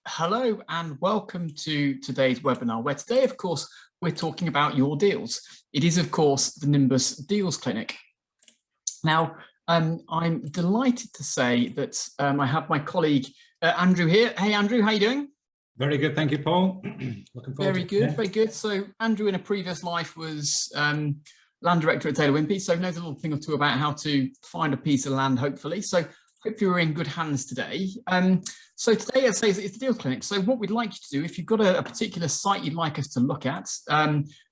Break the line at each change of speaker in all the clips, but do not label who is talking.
Hello and welcome to today's webinar, where today, of course, we're talking about your deals. It is, of course, the Nimbus Deals Clinic. Now, I'm delighted to say that I have my colleague Andrew here. Hey, Andrew, how are you doing?
Very good, thank you, Paul. Looking forward
very good, very good. So Andrew, in a previous life, was land director at Taylor Wimpey, so knows a little thing or two about how to find a piece of land, hopefully. So hopefully we're in good hands today. So today, as I say, it's the Deals Clinic. So what we'd like you to do, if you've got a particular site you'd like us to look at,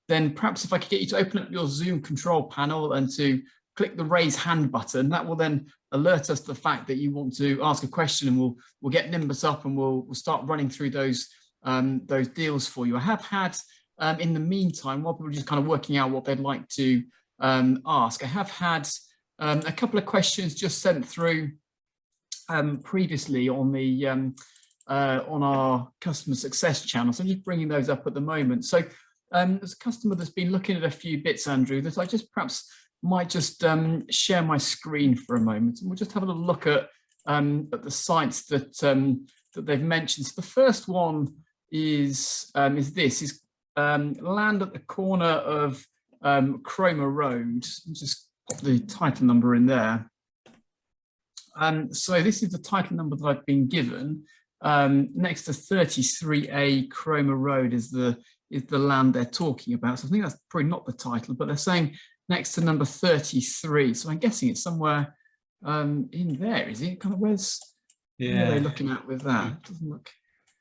then perhaps if I could get you to open up your Zoom control panel and to click the raise hand button, that will then alert us to the fact that you want to ask a question, and we'll get Nimbus up and we'll start running through those deals for you. I have had, in the meantime, while people are just kind of working out what they'd like to ask, I have had a couple of questions just sent through previously on the on our customer success channel. So I'm just bringing those up at the moment. So there's a customer that's been looking at a few bits, Andrew, that I just perhaps might just share my screen for a moment, and we'll just have a little look at the sites that that they've mentioned. So the first one is land at the corner of Cromer Road. Just pop the title number in there. So this is the title number that I've been given. Next to 33A Cromer Road is the land they're talking about. So I think that's probably not the title, but they're saying next to number 33. So I'm guessing it's somewhere in there, is it? Kind of where are they looking at with that? It doesn't look.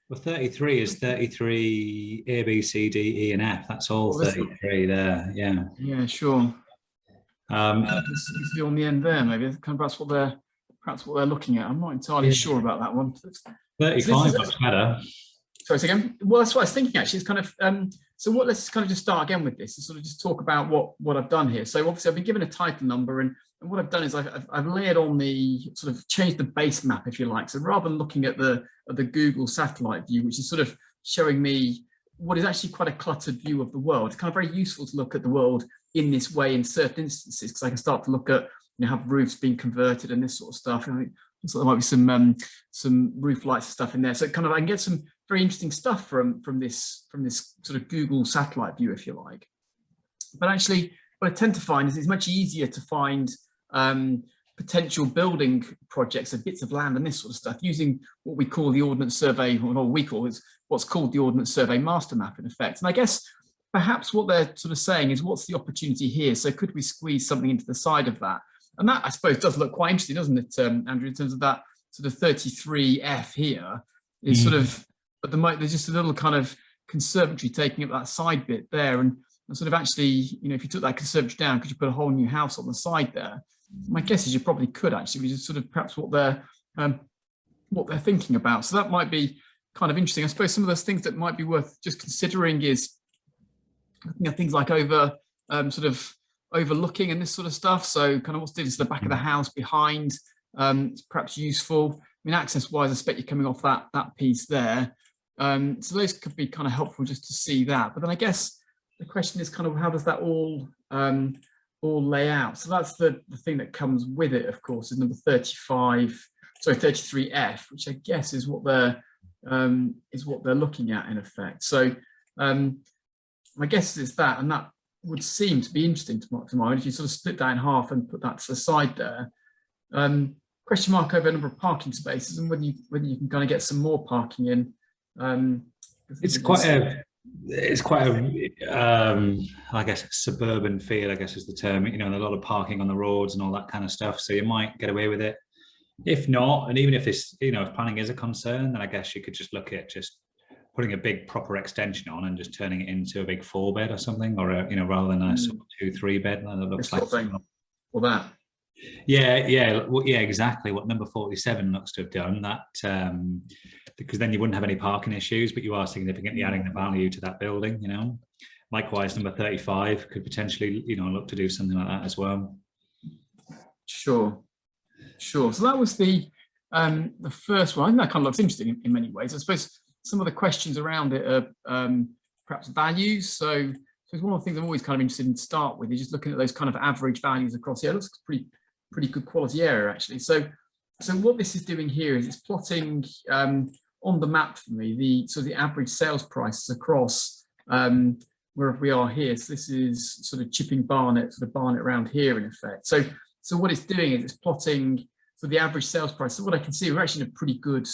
Well, 33 is 33 A, B, C, D, E, and F. That's all 33 there. Yeah.
Yeah, sure. See on the end there, maybe. Kind of perhaps what they're looking at. I'm not entirely sure about that one.
35 looks better.
Sorry, again. Well, that's what I was thinking actually. It's kind of so what. Let's kind of just start again with this and sort of just talk about what I've done here. So obviously I've been given a title number, and what I've done is I've layered on the sort of changed the base map, if you like. So rather than looking at the Google satellite view, which is sort of showing me what is actually quite a cluttered view of the world, it's kind of very useful to look at the world in this way in certain instances, because I can start to look at, have roofs being converted and this sort of stuff. And I think there might be some roof lights and stuff in there. So kind of I can get some very interesting stuff from this sort of Google satellite view, if you like. But actually, what I tend to find is it's much easier to find potential building projects and bits of land and this sort of stuff using what we call the Ordnance Survey, or what we call is what's called the Ordnance Survey Master Map, in effect. And I guess perhaps what they're sort of saying is, what's the opportunity here? So could we squeeze something into the side of that? And that, I suppose, does look quite interesting, doesn't it, Andrew, in terms of that sort of 33F here is sort of, at the moment, there's just a little kind of conservatory taking up that side bit there. And sort of actually, if you took that conservatory down, could you put a whole new house on the side there? My guess is you probably could actually, which is sort of perhaps what they're thinking about. So that might be kind of interesting. I suppose some of those things that might be worth just considering is looking at things like sort of overlooking and this sort of stuff. So kind of what's did is the back of the house behind. It's perhaps useful. I mean, access wise, I expect you're coming off that piece there. So those could be kind of helpful just to see that. But then I guess the question is kind of how does that all lay out? So that's the thing that comes with it, of course, is number 33F, which I guess is what they're looking at in effect. So my guess is that, and that would seem to be interesting to my mind if you sort of split that in half and put that to the side there. Question mark over a number of parking spaces and whether you can kind of get some more parking in.
It's quite a I guess suburban feel, I guess is the term, and a lot of parking on the roads and all that kind of stuff. So you might get away with it. If not, and even if this, if planning is a concern, then I guess you could just look at just putting a big proper extension on and just turning it into a big 4-bed or something, or rather than a sort of 2-3 bed that looks like
or that.
Yeah, exactly what number 47 looks to have done. That because then you wouldn't have any parking issues, but you are significantly adding the value to that building. Likewise, number 35 could potentially look to do something like that as well. Sure.
So that was the first one. I think that kind of looks interesting in many ways. I suppose some of the questions around it are perhaps values. So it's one of the things I'm always kind of interested in to start with is just looking at those kind of average values across. Yeah, it looks pretty good quality area actually. So what this is doing here is it's plotting on the map for me, the average sales prices across wherever we are here. So this is sort of Chipping Barnet, sort of Barnet around here in effect. So what it's doing is it's plotting for the average sales price. So what I can see, we're actually in a pretty good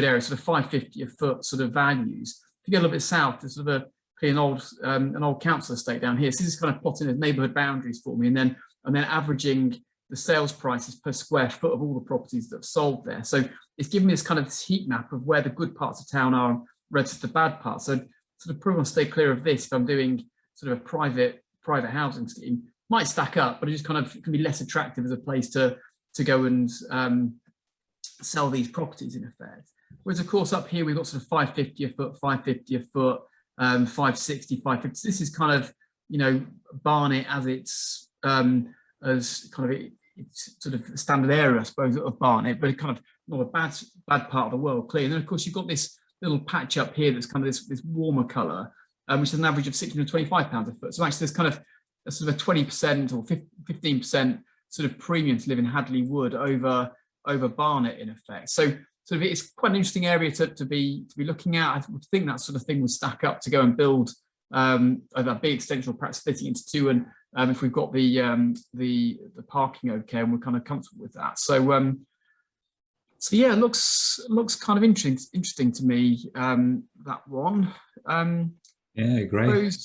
area, sort of 550 a foot sort of values. If you go a little bit south, there's sort of an old council estate down here. So this is kind of plotting as neighbourhood boundaries for me, and then averaging the sales prices per square foot of all the properties that have sold there. So it's giving me this kind of this heat map of where the good parts of town are relative to the bad parts. So sort of probably want to stay clear of this if I'm doing sort of a private housing scheme. Might stack up, but it just kind of can be less attractive as a place to go and sell these properties in effect. Whereas of course up here we've got sort of 550 a foot, 550 a foot, 560, 550. This is kind of, you know, Barnet as it's as kind of it's sort of standard area, I suppose, of Barnet, but kind of not a bad part of the world, clearly. And then of course you've got this little patch up here that's kind of this warmer colour, which is an average of £625 a foot. So actually there's kind of a sort of a 20% or 15% sort of premium to live in Hadley Wood over Barnet in effect. So sort of it's quite an interesting area to be looking at. I would think that sort of thing would stack up to go and build a big extension, or perhaps splitting into two. And if we've got the parking okay, and we're kind of comfortable with that. So yeah, it looks kind of interesting to me, that one.
Yeah, great.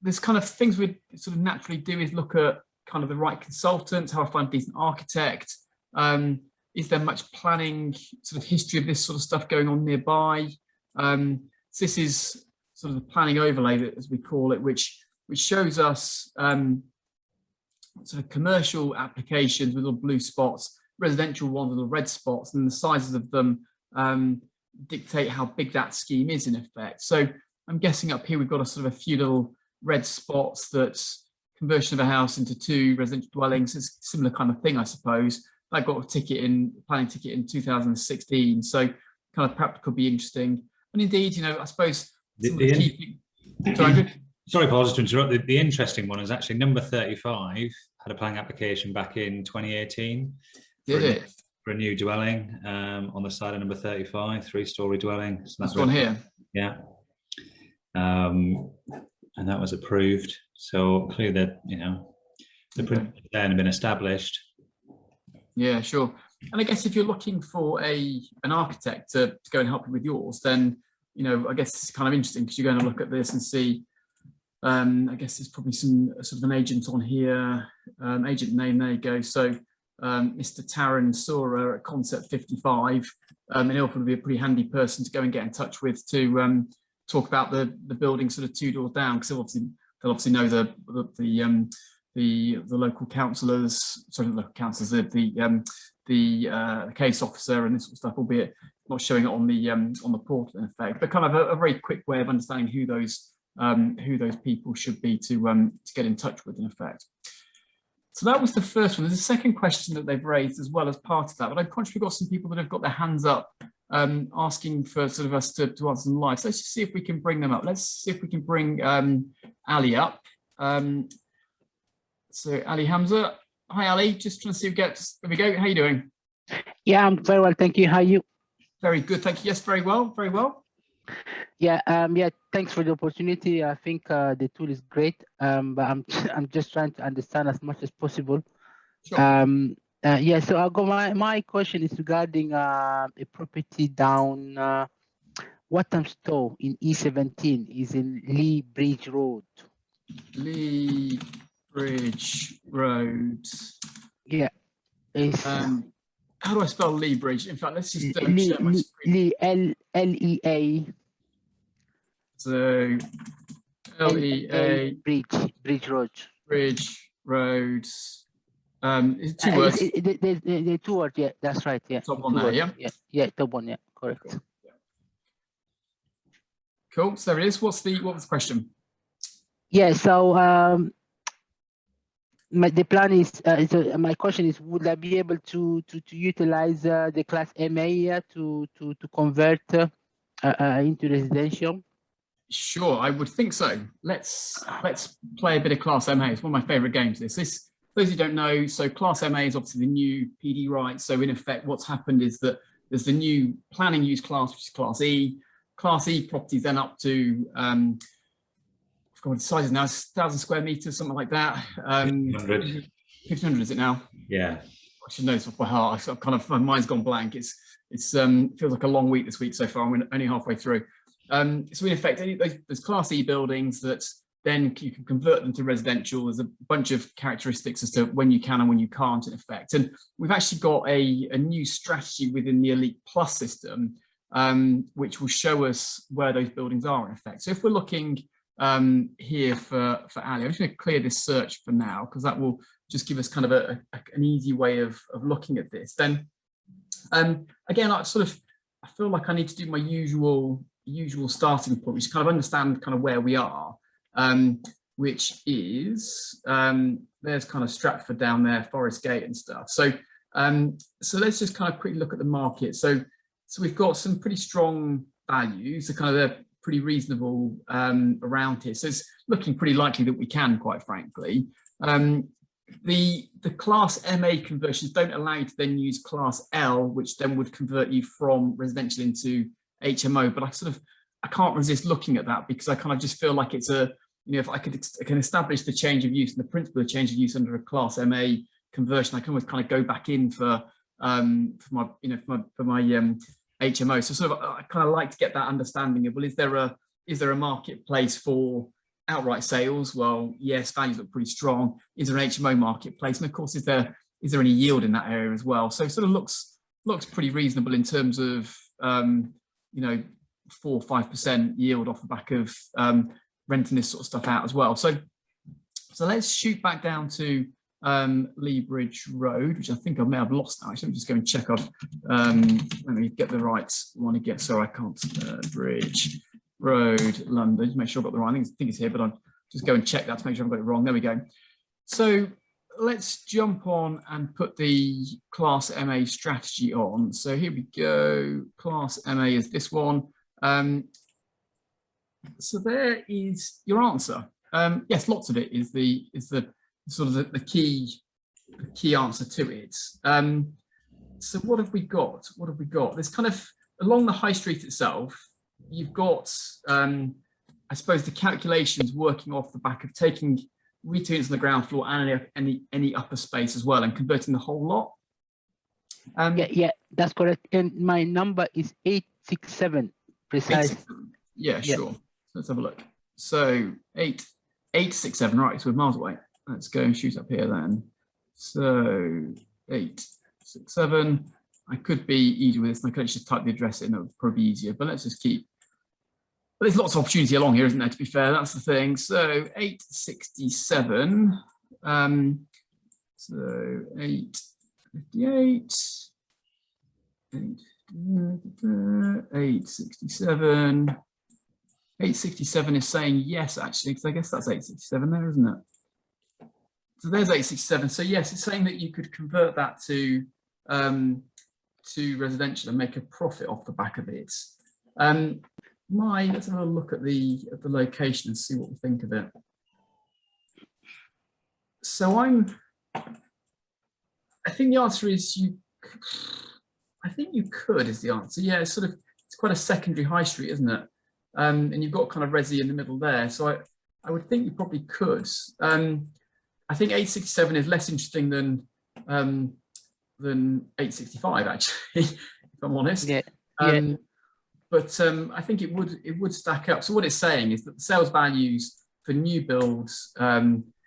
There's kind of things we sort of naturally do is look at kind of the right consultant, how I find a decent architect. Is there much planning sort of history of this sort of stuff going on nearby? So this is sort of the planning overlay, as we call it, which shows us sort of commercial applications with little blue spots, residential ones with little red spots, and the sizes of them dictate how big that scheme is in effect. So I'm guessing up here we've got a sort of a few little red spots that's conversion of a house into 2 residential dwellings. It's a similar kind of thing, I suppose. I got a planning ticket in 2016, so kind of perhaps could be interesting. And indeed, you know, I suppose
sorry, Paul, just to interrupt. The interesting one is actually number 35 had a planning application back in 2018.
Did it?
For a new dwelling on the side of number 35, 3-story dwelling. So
that's one here.
Yeah. And that was approved. So clearly that, you know, the principles then have been established.
Yeah, sure. And I guess if you're looking for an architect to go and help you with yours, then, you know, I guess it's kind of interesting because you're going to look at this and see, I guess there's probably some sort of an agent on here, agent name, there you go. So Mr. Taran Sora at Concept 55, and he'll probably be a pretty handy person to go and get in touch with to talk about the building sort of 2 doors down, because they'll obviously know the local councillors, sorry, the local councillors, the case officer and this sort of stuff, albeit not showing it on the portal in effect, but kind of a very quick way of understanding who those people should be to get in touch with in effect. So that was the first one. There's a second question that they've raised as well as part of that, but I'm conscious we've got some people that have got their hands up asking for sort of us to answer them live. So let's just see if we can bring them up. Let's see if we can bring Ali up. So Ali Hamza. Hi Ali, just trying to see if we get, there we go. How are you doing?
Yeah, I'm very well, thank you. How are you?
Very good, thank you. Yes, very well, very well.
Yeah, yeah, thanks for the opportunity. I think the tool is great, but I'm just trying to understand as much as possible.
Sure.
Yeah, so I'll go. My question is regarding a property down Wathamstow in E17, is in Lee Bridge Road.
Lee Bridge Road.
Yeah.
How do I spell Lee Bridge? In fact, let's just
Lee,
share my screen.
Lee, L-E-A.
So L-E-A.
Bridge Road.
Bridge Road. Is it 2 words?
The 2 words, yeah, that's right, yeah.
Top one there, yeah?
Yeah, top one, yeah, correct.
Cool. Yeah. Cool, so there it is. What was the question? Yeah,
so the plan is, so my question is, would I be able to utilize the class MA to convert into residential?
Sure, I would think so. Let's play a bit of Class MA. It's one of my favourite games. Those who don't know, so Class MA is obviously the new PD right. So in effect, what's happened is that There's the new planning use class, which is Class E. Class E properties then up to, I've forgotten what the size is now, 1,000 square meters, something like that.
100.
1,500 is it now?
Yeah.
I should know this off by heart. I've kind of, my mind's gone blank. It feels like a long week this week so far. I'm only halfway through. So in effect, there's Class E buildings that then you can convert them to residential. There's a bunch of characteristics as to when you can and when you can't, in effect. And we've actually got a new strategy within the Elite Plus system, which will show us where those buildings are, in effect. So if we're looking here for Ali, I'm just going to clear this search for now, because that will just give us kind of an easy way of looking at this. Then, again, I feel like I need to do my usual starting point, which is kind of understand kind of where we are. Which is there's kind of Stratford down there, Forest Gate and stuff. So let's just kind of quickly look at the market. So we've got some pretty strong values. They're kind of they're pretty reasonable around here. So it's looking pretty likely that we can, quite frankly. The Class MA conversions don't allow you to then use Class L, which then would convert you from residential into HMO. But I can't resist looking at that, because I kind of just feel like it's if I can establish the change of use and the principle of change of use under a Class MA conversion, I can always kind of go back in for my HMO. So I kind of like to get that understanding of, well, is there a marketplace for outright sales? Well, yes, values look pretty strong. Is there an HMO marketplace? And of course, is there any yield in that area as well? So it sort of looks pretty reasonable in terms of 4 or 5% yield off the back of renting this sort of stuff out as well. So let's shoot back down to Lee Bridge Road, which I think I may have lost now. Actually, let me just go and check off. Let me get the right one again. Sorry, I can't. Bridge Road, London. Just make sure I've got the right. I think it's here, but I'll just go and check that to make sure I've got it wrong. There we go. So let's jump on and put the Class MA strategy on. So here we go. Class MA is this one. So there is your answer. Yes, lots of it is the sort of the key answer to it. So what have we got? There's kind of along the high street itself, you've got I suppose the calculations working off the back of taking retail units on the ground floor and any upper space as well, and converting the whole lot.
Yeah, that's correct. And my number is 867 precise.
867. Yeah, sure. Let's have a look. So 867, right, so we're miles away. Let's go and shoot up here then. So 867. I could be easier with this, and I could just type the address in, it would probably be easier, but let's just keep. But there's lots of opportunity along here, isn't there, to be fair? That's the thing. So 867. So 858. 867. 867 is saying yes, actually, because I guess that's 867 there, isn't it? So there's 867. So yes, it's saying that you could convert that to residential and make a profit off the back of it. Let's have a look at the location and see what we think of it. So I think the answer is I think you could is the answer. Yeah, it's quite a secondary high street, isn't it? And you've got kind of resi in the middle there. So I would think you probably could. I think 867 is less interesting than 865, actually, if I'm honest.
Yeah.
But I think it would stack up. So what it's saying is that the sales values for new builds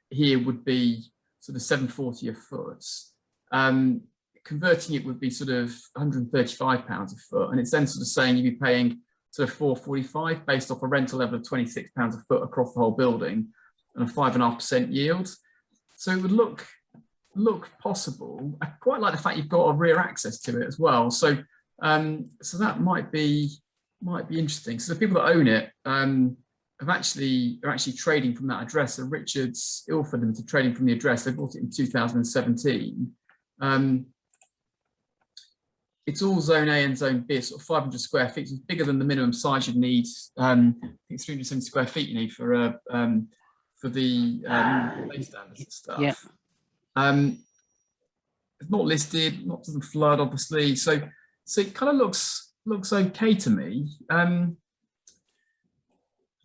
here would be sort of 740 a foot. Converting it would be sort of £135 a foot, and it's then sort of saying you'd be paying sort of 445 based off a rental level of £26 a foot across the whole building and a 5.5% yield. So it would look possible. I quite like the fact you've got a rear access to it as well. So so that might be interesting. So the people that own it are actually trading from that address. So Richards Ilford Limited trading from the address. They bought it in 2017. It's all zone A and zone B, sort of 500 square feet. It's bigger than the minimum size you'd need. I think 370 square feet you need for the play standards and stuff.
Yeah.
It's not listed, doesn't flood, obviously. So So it kind of looks okay to me. What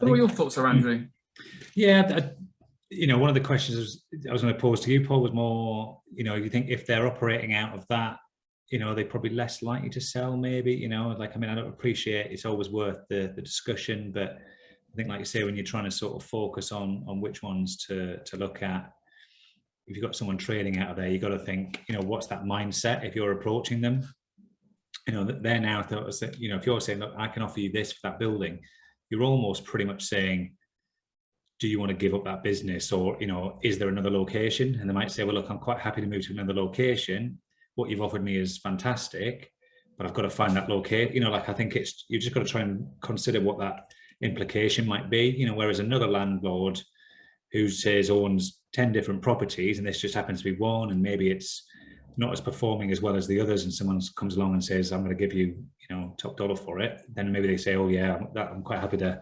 are your thoughts are, Andrew?
Yeah, one of the questions I was going to pose to you, Paul, was more, you think if they're operating out of that, they're probably less likely to sell, maybe, like, I mean, I don't appreciate it's always worth the discussion, but I think, like you say, when you're trying to sort of focus on which ones to look at, if you've got someone trading out of there, you've got to think, what's that mindset if you're approaching them? They're now thought that, if you're saying, look, I can offer you this for that building, you're almost pretty much saying, do you want to give up that business, or, is there another location? And they might say, well, look, I'm quite happy to move to another location. What you've offered me is fantastic, but I've got to find that location. Like, I think you've just got to try and consider what that implication might be. Whereas another landlord who says owns 10 different properties and this just happens to be one, and maybe it's not as performing as well as the others, and someone comes along and says, I'm going to give you, top dollar for it, then maybe they say, oh yeah, I'm quite happy to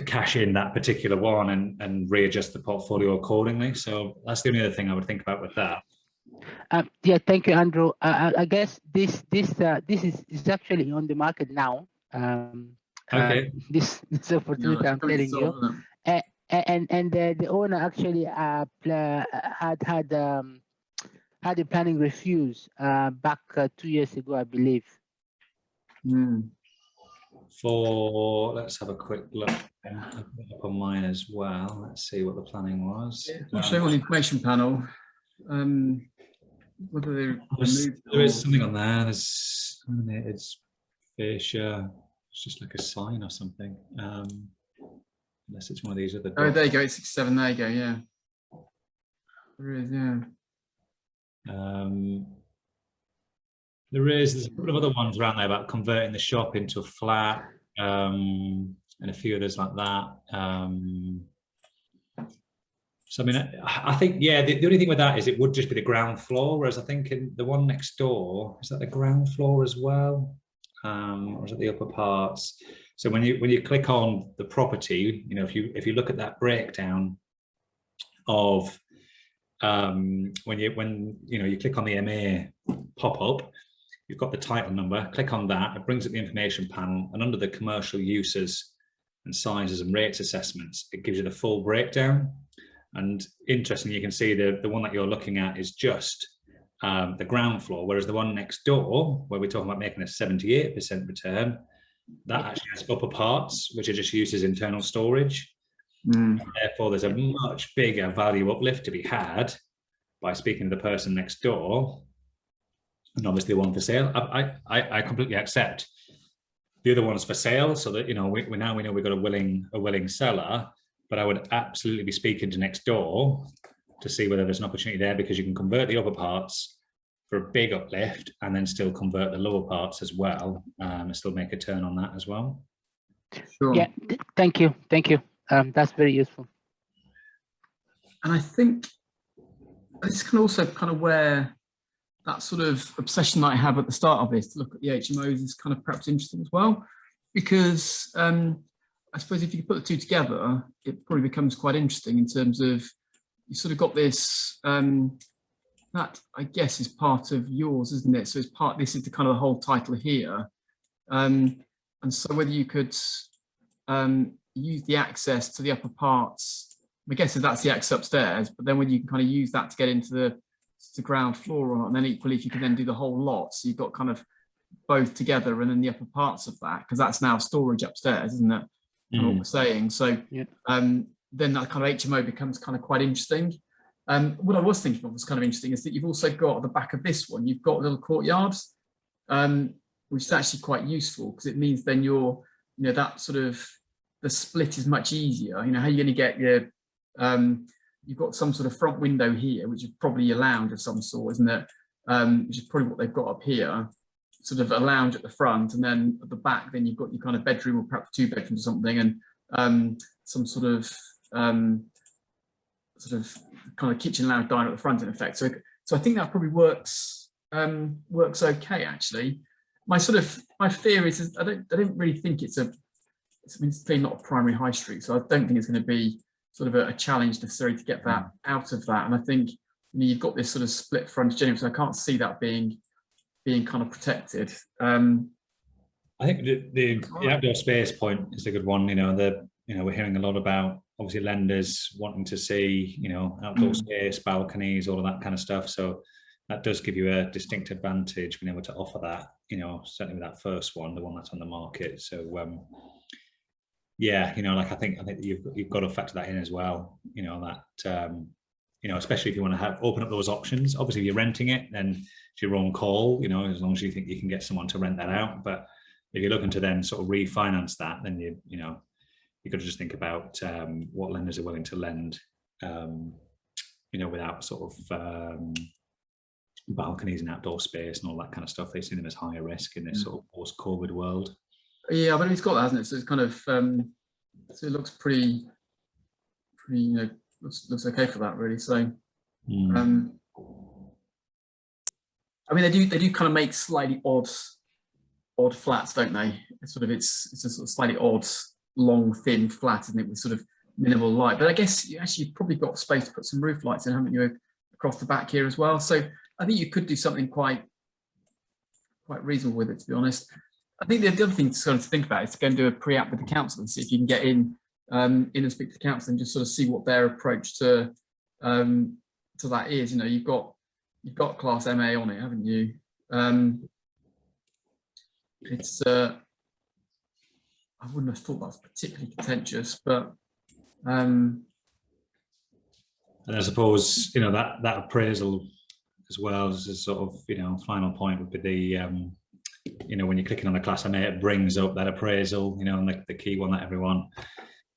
cash in that particular one and readjust the portfolio accordingly. So that's the only other thing I would think about with that.
Yeah, thank you, Andrew. I guess this is actually on the market now.
Okay.
This opportunity, I'm telling you, and the owner actually had a planning refuse back 2 years ago, I believe.
Let's have a quick look up on mine as well. Let's see what the planning was.
I'll show you on the information panel. Whether they
there is something on there. There's fascia. It's just like a sign or something. Unless it's one of these other.
Oh, there you go. It's 67. There you go. Yeah. There is. Yeah.
There's a couple of other ones around there about converting the shop into a flat, and a few others like that. So I mean, I think, yeah, the only thing with that is it would just be the ground floor, whereas I think in the one next door, is that the ground floor as well, or is it the upper parts? So when you click on the property, if you look at that breakdown of when you click on the MA pop-up, you've got the title number, click on that, it brings up the information panel, and under the commercial uses and sizes and rates assessments, it gives you the full breakdown. And interestingly, you can see the one that you're looking at is just the ground floor, whereas the one next door, where we're talking about making a 78% return, that actually has upper parts, which are just used as internal storage. Therefore, there's a much bigger value uplift to be had by speaking to the person next door, and obviously the one for sale. I completely accept the other one's for sale, so that we know we've got a willing seller. But I would absolutely be speaking to next door to see whether there's an opportunity there, because you can convert the upper parts for a big uplift and then still convert the lower parts as well, and still make a turn on that as well.
Sure.
Yeah, thank you. That's very useful.
And I think this can also kind of where that sort of obsession that I have at the start of this to look at the HMOs is kind of perhaps interesting as well, because I suppose if you put the two together, it probably becomes quite interesting in terms of you sort of got this, that I guess is part of yours, isn't it? So it's this is the kind of the whole title here. And so whether you could use the access to the upper parts, I guess if that's the access upstairs, but then whether you can kind of use that to get into the ground floor or not, and then equally if you can then do the whole lot, so you've got kind of both together and then the upper parts of that, because that's now storage upstairs, isn't it? What we're saying. So
yeah.
Then that kind of HMO becomes kind of quite interesting. What I was thinking of was kind of interesting is that you've also got at the back of this one, you've got little courtyards, which is actually quite useful, because it means then that sort of the split is much easier. How you're going to get your you've got some sort of front window here, which is probably a lounge of some sort, isn't it? Which is probably what they've got up here. Sort of a lounge at the front, and then at the back, then you've got your kind of bedroom or perhaps 2 bedrooms or something, and some sort of kind of kitchen, lounge, diner at the front in effect. So I think that probably works okay actually. My fear is I don't really think it's clearly not a primary high street, so I don't think it's going to be sort of a challenge necessarily to get that out of that. And I think you've got this sort of split frontage anyway, so I can't see that being being kind of protected.
I think the outdoor space point is a good one. We're hearing a lot about obviously lenders wanting to see, outdoor space, balconies, all of that kind of stuff. So that does give you a distinct advantage being able to offer that, certainly with that first one, the one that's on the market. So I think you've got to factor that in as well. Especially if you want to open up those options. Obviously, if you're renting it, then it's your own call. As long as you think you can get someone to rent that out. But if you're looking to then sort of refinance that, then you've got to just think about what lenders are willing to lend, without sort of balconies and outdoor space and all that kind of stuff. They see them as higher risk in this sort of post-COVID world.
Yeah, but it's got that, hasn't it? So it's kind of so it looks pretty looks okay for that, really. So I mean, they do kind of make slightly odd flats, don't they? It's a sort of slightly odd, long, thin flat, isn't it, with sort of minimal light. But I guess you've probably got space to put some roof lights in, haven't you, across the back here as well? So I think you could do something quite reasonable with it, to be honest. I think the other thing to sort of think about is to go and do a pre-app with the council and see if you can get in and speak to the council and just sort of see what their approach to that is. You've got Class MA on it, haven't you? It's I wouldn't have thought that's particularly contentious, but
and I suppose that appraisal as well as a sort of final point would be the when you're clicking on the Class MA, it brings up that appraisal, and the key one that everyone.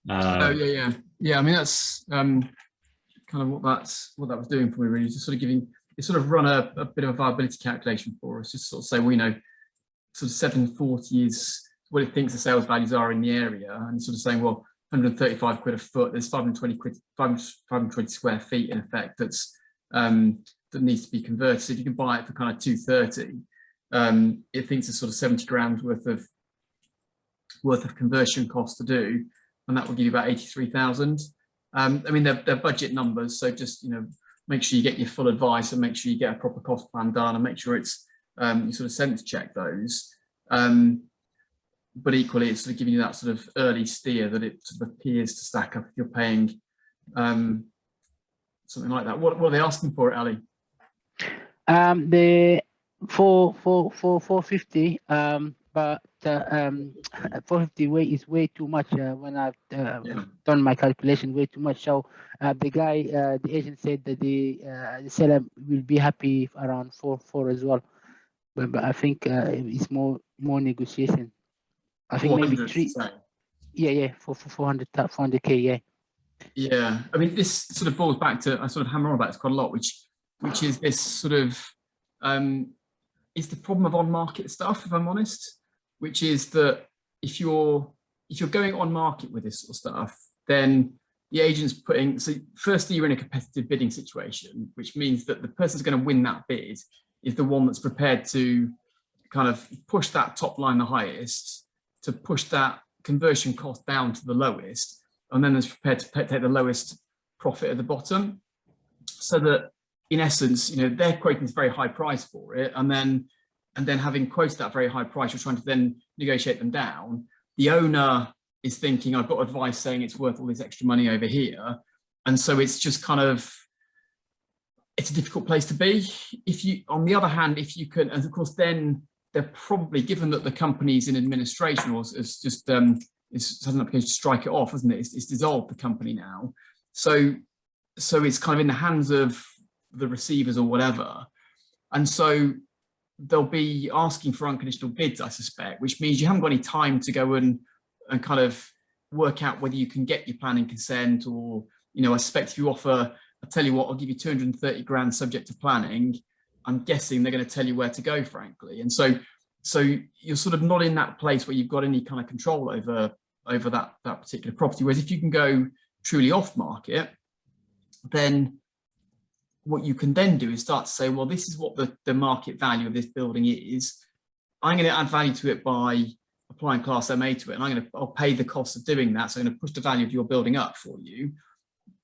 I mean, that's kind of what that was doing for me, really, just sort of giving it, sort of run a bit of a viability calculation for us, just sort of say, sort of 740 is what it thinks the sales values are in the area, and sort of saying, well, 135 quid a foot, there's 520 square feet in effect that's that needs to be converted. So if you can buy it for kind of 230, it thinks it's sort of 70 grand worth of conversion cost to do, and that will give you about 83,000. I mean, they're budget numbers, so just make sure you get your full advice and make sure you get a proper cost plan done and make sure it's you sort of sense check those. But equally, it's sort of giving you that sort of early steer that it sort of appears to stack up if you're paying something like that. What are they asking for it, Ali?
The for 450, but 450 is way too much. When I've done my calculation, way too much. So the agent said that the seller will be happy around 4 as well. But I think it's more negotiation. I think maybe 3. For 400K.
Yeah, I mean, this sort of boils back to, I sort of hammer on about this quite a lot, which is this sort of is the problem of on-market stuff, if I'm honest, which is that if you're going on market with this sort of stuff, then the agent's putting, so firstly, you're in a competitive bidding situation, which means that the person who's going to win that bid is the one that's prepared to kind of push that top line the highest, to push that conversion cost down to the lowest, and then is prepared to take the lowest profit at the bottom. So that in essence, they're quoting this very high price for it, and then having quoted that very high price, you're trying to then negotiate them down. The owner is thinking, I've got advice saying it's worth all this extra money over here. And so it's just kind of, it's a difficult place to be. If you, on the other hand, if you can, and of course, then they're probably, given that the company's in administration or it's just, it's had an application to strike it off, isn't it? It's dissolved the company now. So it's kind of in the hands of the receivers or whatever. And so they'll be asking for unconditional bids, I suspect, which means you haven't got any time to go and kind of work out whether you can get your planning consent, or, I suspect if you offer, I'll tell you what, I'll give you 230 grand subject to planning, I'm guessing they're going to tell you where to go, frankly. And so you're sort of not in that place where you've got any kind of control over that particular property. Whereas if you can go truly off market, then what you can then do is start to say, well, this is what the market value of this building is. I'm going to add value to it by applying Class MA to it, and I'll pay the cost of doing that. So I'm going to push the value of your building up for you,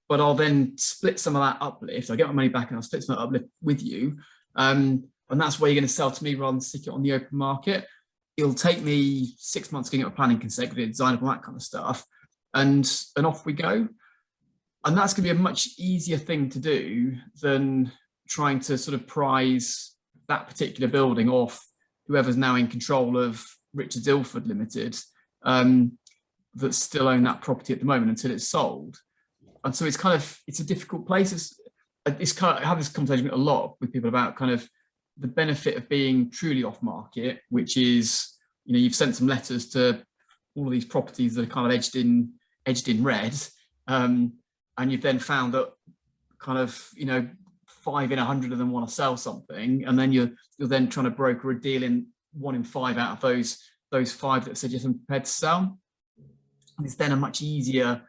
but I'll then split some of that uplift. I'll get my money back and I'll split some of that uplift with you. And And that's where you're going to sell to me rather than stick it on the open market. It'll take me 6 months getting up a planning consent, design, all that kind of stuff, and off we go. And that's going to be a much easier thing to do than trying to sort of prize that particular building off whoever's now in control of Richards Ilford Limited, that still own that property at the moment until it's sold. And so it's a difficult place. It's kind of, I have this conversation a lot with people about kind of the benefit of being truly off market, which is, you know, you've sent some letters to all of these properties that are kind of edged in red, and you've then found that kind of, you know, 5 in 100 of them want to sell something, and then you're then trying to broker a deal in 1 in 5 out of those 5 that said you're prepared to sell. And it's then a much easier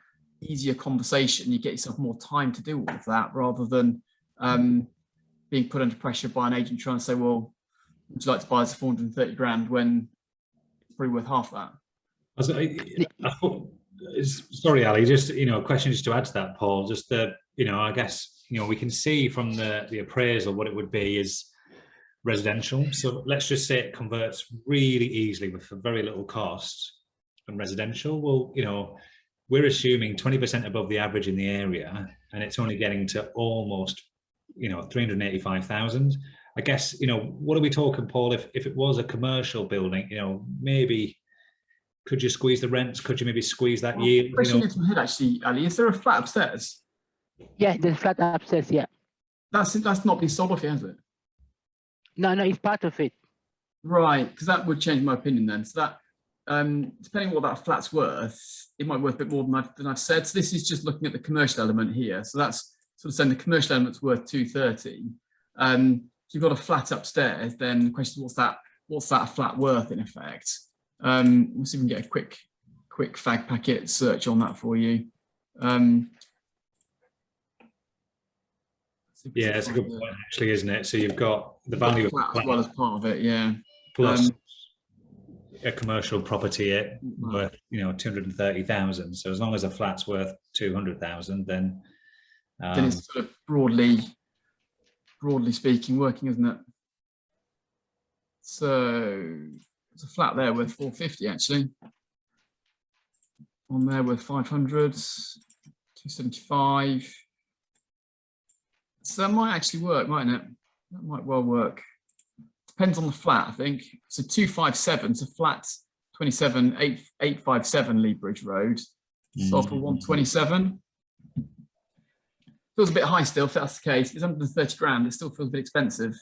conversation. You get yourself more time to do all of that rather than being put under pressure by an agent trying to say, well, would you like to buy us 430 grand when it's probably worth half that?
I thought, sorry, Ali, just, you know, a question just to add to that, Paul, just that, you know, I guess, you know, we can see from the appraisal what it would be is residential. So let's just say it converts really easily with very little cost from residential. Well, you know, we're assuming 20% above the average in the area, and it's only getting to almost, you know, 385,000. I guess, you know, what are we talking, Paul? If it was a commercial building, you know, maybe could you squeeze the rents? Could you maybe squeeze that yield?
Question in my head, actually, Ali, is there a flat upstairs?
Yeah, there's flat upstairs. Yeah.
That's not been sold off yet, has it?
No, it's part of it.
Right, because that would change my opinion then. So that, depending on what that flat's worth, it might be worth a bit more than I've said. So this is just looking at the commercial element here. So that's sort of saying the commercial element's worth 230. If you've got a flat upstairs, then the question is, what's that flat worth in effect? We'll see if we can get a quick fag packet search on that for you.
Yeah, it's a good point, actually, isn't it? So you've got the value of
flat as well as part of it, yeah.
Plus a commercial property worth, you know, 230,000. So as long as a flat's worth 200,000, then
it's sort of broadly speaking working, isn't it? So there's a flat there worth 450 actually. On there worth 500, 275. So that might actually work, mightn't it? That might well work. Depends on the flat, I think. So 257, so flat 27, 857 Lee Bridge Road. Sold for 127. Feels a bit high still, if that's the case. It's under 30 grand, it still feels a bit expensive.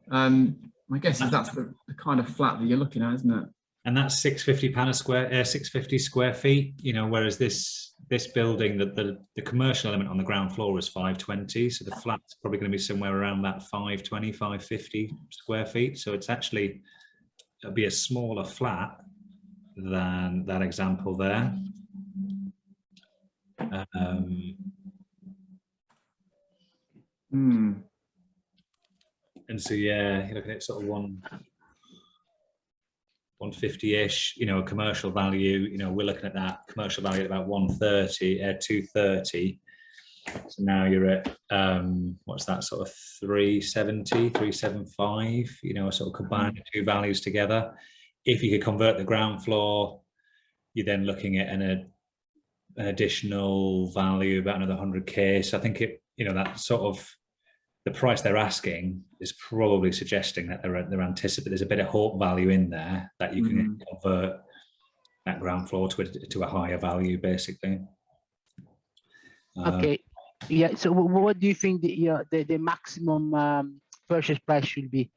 My guess is that's the kind of flat that you're looking at, isn't it?
And that's 650 square feet, you know, whereas this building, the commercial element on the ground floor is 520. So the flat's probably going to be somewhere around that 520, 550 square feet. So it's actually, it'll be a smaller flat than that example there. And so, yeah, you're looking at sort of 150-ish, you know, a commercial value, you know, we're looking at that commercial value at about 230. So now you're at, what's that, sort of 370, 375, you know, sort of combine the two values together. If you could convert the ground floor, you're then looking at an additional value, about another 100K. So I think you know, that sort of, the price they're asking is probably suggesting that they're anticipating there's a bit of hope value in there that you can convert that ground floor to a higher value, basically.
Okay, yeah. So what do you think the maximum purchase price should be?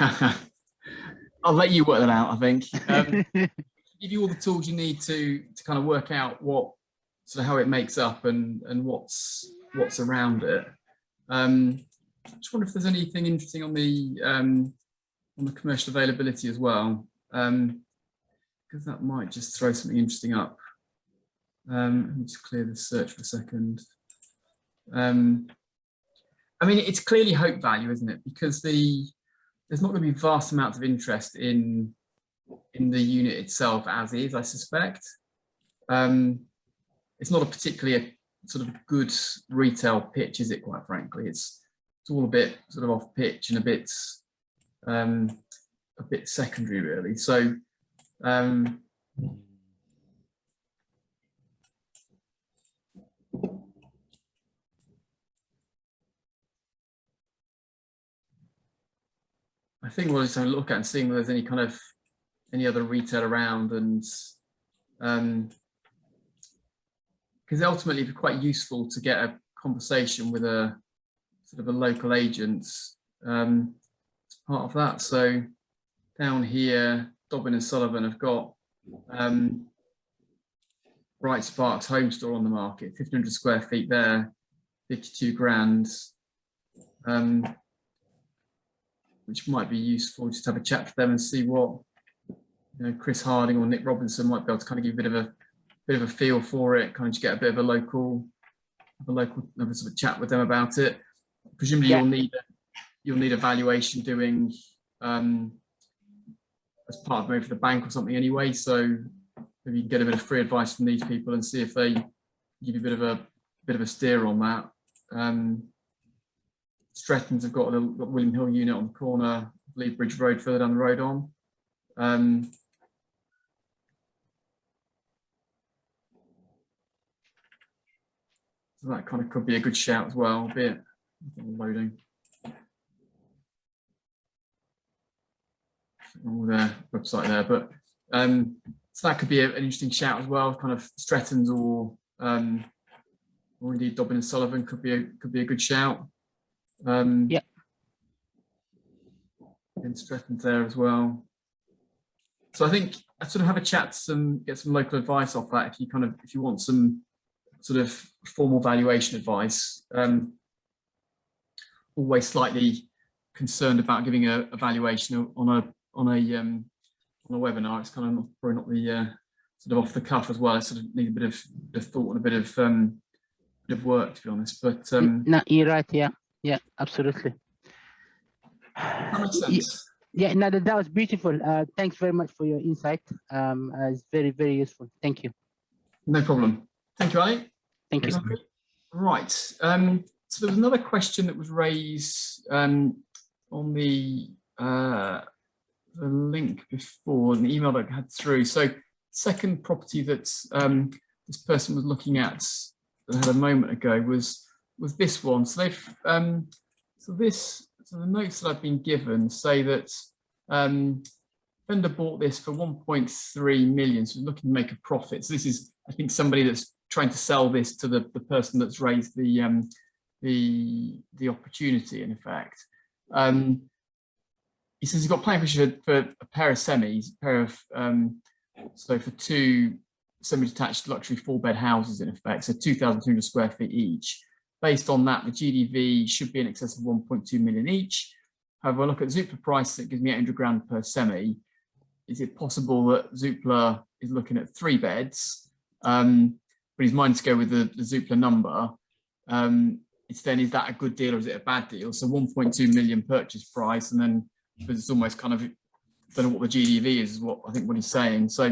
I'll let you work that out, I think. Give you all the tools you need to kind of work out what sort of how it makes up and what's around it. I just wonder if there's anything interesting on the commercial availability as well, because that might just throw something interesting up. Let me just clear the search for a second. I mean, it's clearly hope value, isn't it? Because there's not going to be vast amounts of interest in the unit itself as is, I suspect. It's not a particularly sort of good retail pitch, is it, quite frankly? It's it's all a bit sort of off pitch and a bit secondary really. So I think we'll just have a look at and seeing whether there's any other retail around, and because ultimately it'd be quite useful to get a conversation with a sort of a local agent as part of that. So down here, Dobbin and Sullivan have got Bright Sparks home store on the market, 1,500 square feet there, 52 grand, which might be useful. Just have a chat to them and see what, you know, Chris Harding or Nick Robinson might be able to kind of give a bit of a feel for it, kind of just get a bit of a local sort of chat with them about it. Presumably you'll need a valuation doing as part of maybe the bank or something anyway. So maybe you can get a bit of free advice from these people and see if they give you a bit of a steer on that. Stretton's have got William Hill unit on the corner of Lee Bridge Road, further down the road on. So that kind of could be a good shout as well, albeit loading. All their website there, but so that could be an interesting shout as well. Kind of Stretton's or indeed Dobbin and Sullivan could be a good shout.
Yeah,
and Stretton's there as well. So I think I sort of have a chat, get some local advice off that. If you want some sort of formal valuation advice, always slightly concerned about giving a valuation on a webinar. It's kind of probably not the sort of off the cuff as well. I sort of need a bit of thought and a bit of work, to be honest. But
no, you're right. Yeah, absolutely.
That makes sense.
Yeah, no, that was beautiful. Thanks very much for your insight. It's very, very useful. Thank you.
No problem. Thank you, Ali.
Thank you.
Right. So there was another question that was raised on the link before, an email that I had through. So second property that this person was looking at that I had a moment ago was this one. So they've so the notes that I've been given say that vendor bought this for 1.3 million, so looking to make a profit. So this is, I think, somebody that's trying to sell this to the person that's raised the opportunity, in effect. He says he's got planning permission for a pair of semis, so for two semi-detached luxury 4-bed houses, in effect, so 2,200 square feet each. Based on that, the GDV should be in excess of 1.2 million each. However, I look at Zoopla price, that gives me 800 grand per semi. Is it possible that Zoopla is looking at 3 beds, but he's minded to go with the Zoopla number? Is that a good deal or is it a bad deal? So 1.2 million purchase price, and then it's almost kind of, don't know what the GDV is what he's saying. So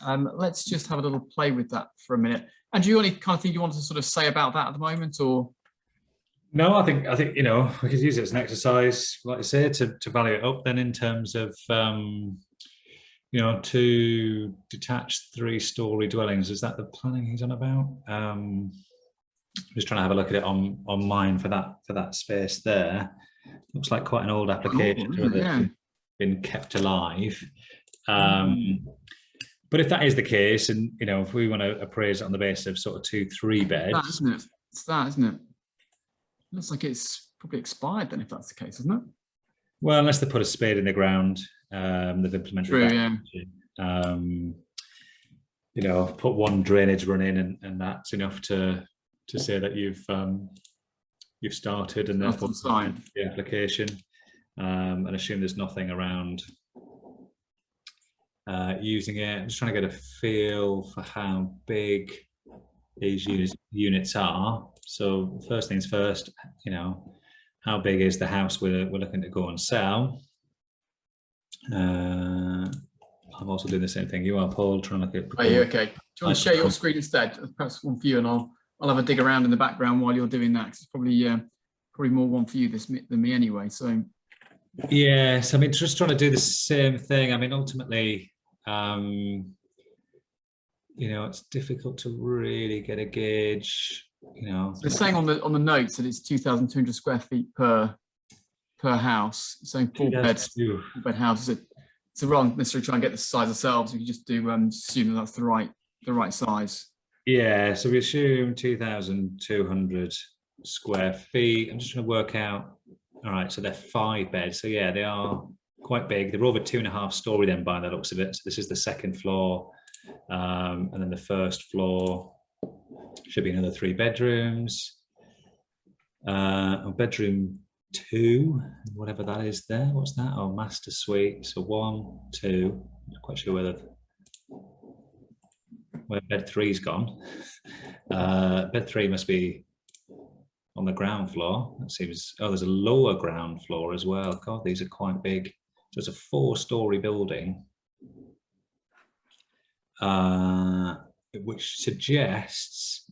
let's just have a little play with that for a minute. And do you any kind of thing you want to sort of say about that at the moment, or?
No, I think you know, we could use it as an exercise, like I say, to value it up. Then in terms of you know, 2 detached 3-story dwellings, is that the planning he's on about? Just trying to have a look at it on mine for that space there. Looks like quite an old application that's been kept alive. But if that is the case, and you know, if we want to appraise it on the basis of sort of 2-3 beds,
it's that, isn't it? Looks like it's probably expired then, if that's the case, isn't it?
Well, unless they put a spade in the ground, they've implemented that. Yeah. You know, put one drainage run in, and that's enough to say that you've started and therefore signed the application, and assume there's nothing around using it. I'm just trying to get a feel for how big these units are. So first things first, you know, how big is the house we're looking to go and sell? I'm also doing the same thing you are, Paul, trying to look at.
Oh, yeah, okay. Do you want to share your screen instead? Perhaps one for you, and I'll have a dig around in the background while you're doing that. 'Cause it's probably probably more one for you than me anyway. So
yes, I mean, just trying to do the same thing. I mean, ultimately, you know, it's difficult to really get a gauge. You know,
they're saying on the notes that it's 2,200 square feet per house. It's saying four bed houses. So rather than necessarily try and get the size ourselves, we can just do assume that that's the right size.
Yeah, so we assume 2,200 square feet. I'm just going to work out. All right, so they're 5 beds. So yeah, they are quite big. They're over 2.5 story then by the looks of it. So this is the second floor, and then the first floor should be another 3 bedrooms. Bedroom 2, whatever that is there. What's that? Oh, master suite. So 1, 2. I'm not quite sure where bed 3's gone. Bed 3 must be on the ground floor. That seems. Oh, there's a lower ground floor as well. God, these are quite big. So it's a 4-story building, which suggests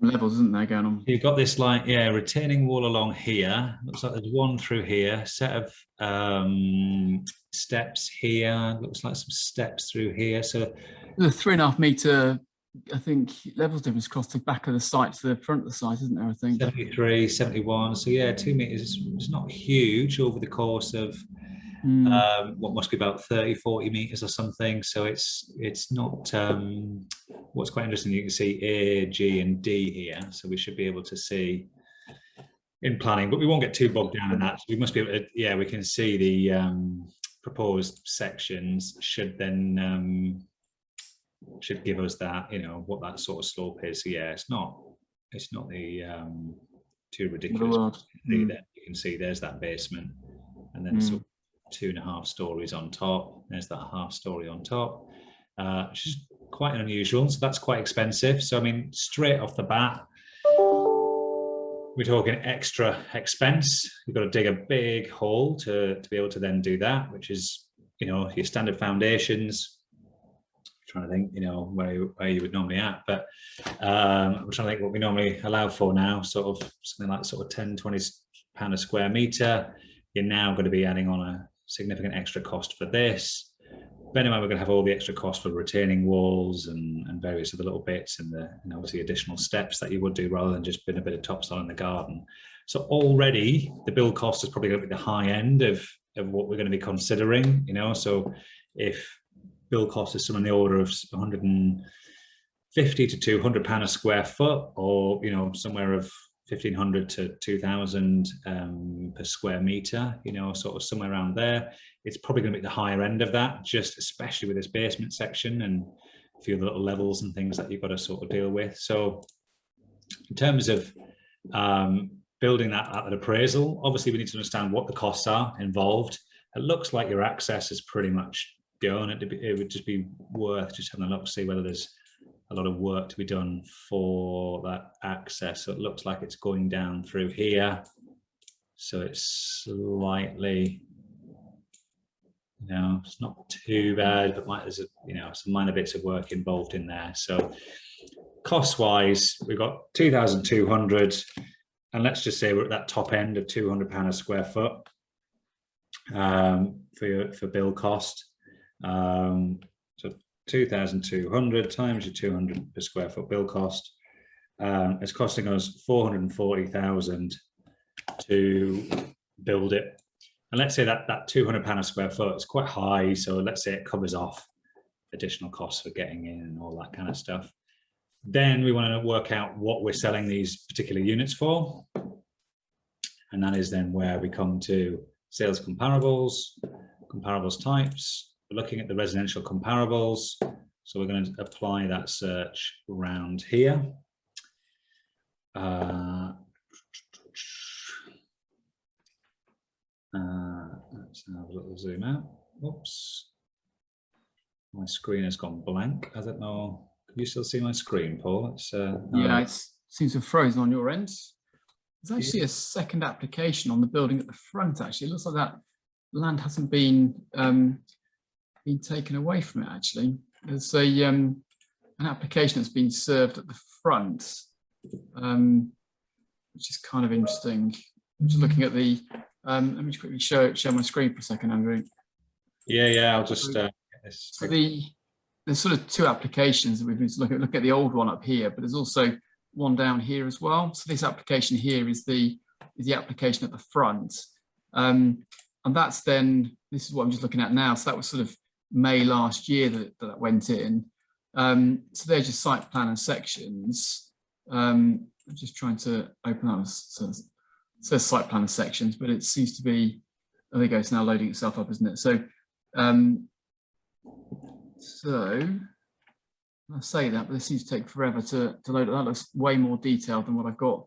levels, isn't there, going on?
You've got this like, yeah, retaining wall along here. Looks like there's one through here. Set of steps here. Looks like some steps through here. So
the 3.5 meter, I think, levels difference across the back of the site to the front of the site, isn't there? I think
73, 71. So yeah, 2 meters. It's not huge over the course of what must be about 30, 40 meters or something. So it's not. What's quite interesting, you can see A, G, and D here. So we should be able to see in planning, but we won't get too bogged down in that. So we must be able to, yeah, we can see the proposed sections should then should give us that, you know, what that sort of slope is. So yeah, it's not the too ridiculous. You can see there's that basement, and then sort of 2.5 stories on top. There's that half story on top, which is quite unusual. So that's quite expensive. So I mean, straight off the bat, we're talking extra expense. You've got to dig a big hole to be able to then do that, which is, you know, your standard foundations. I'm trying to think, you know, where you would normally at, but I'm trying to think what we normally allow for now, sort of something like sort of 10, 20 pound a square meter. You're now going to be adding on a significant extra cost for this. But anyway, we're going to have all the extra costs for retaining walls and various other little bits, and obviously additional steps that you would do rather than just putting a bit of topsoil in the garden. So already the build cost is probably going to be the high end of what we're going to be considering, you know. So if build cost is somewhere in the order of 150 to 200 pound a square foot, or, you know, somewhere of 1,500 to 2,000 per square meter, you know, sort of somewhere around there. It's probably going to be the higher end of that, just especially with this basement section and a few of the little levels and things that you've got to sort of deal with. So in terms of building that at an appraisal, obviously we need to understand what the costs are involved. It looks like your access is pretty much done. It would just be worth just having a look to see whether there's a lot of work to be done for that access. So it looks like it's going down through here. So it's slightly, you know, it's not too bad, but there's some minor bits of work involved in there. So cost-wise, we've got 2,200, and let's just say we're at that top end of £200 a square foot for build cost. So 2,200 times your 200 per square foot build cost. It's costing us 440,000 to build it. And let's say that £200 a square foot is quite high. So let's say it covers off additional costs for getting in and all that kind of stuff. Then we want to work out what we're selling these particular units for. And that is then where we come to sales comparables types. We're looking at the residential comparables. So we're going to apply that search around here. Let's have a little zoom out. Oops. My screen has gone blank. I don't know. Can you still see my screen, Paul? It's,
yeah, it seems to have frozen on your end. There's actually a second application on the building at the front, actually. It looks like that land hasn't been taken away from it, actually. There's an application that's been served at the front, which is kind of interesting. I'm just looking at the, let me just quickly share my screen for a second, Andrew.
Yeah, I'll just.
So there's sort of two applications that we've been looking at. Look at the old one up here, but there's also one down here as well. So this application here is the application at the front, and that's then, this is what I'm just looking at now. So that was sort of May last year that went in. So there's your site plan and sections. I'm just trying to open up. So it says site plan and sections, but it seems to be, oh, there you go, it's now loading itself up, isn't it? So so I say that, but this seems to take forever to load. That looks way more detailed than what I've got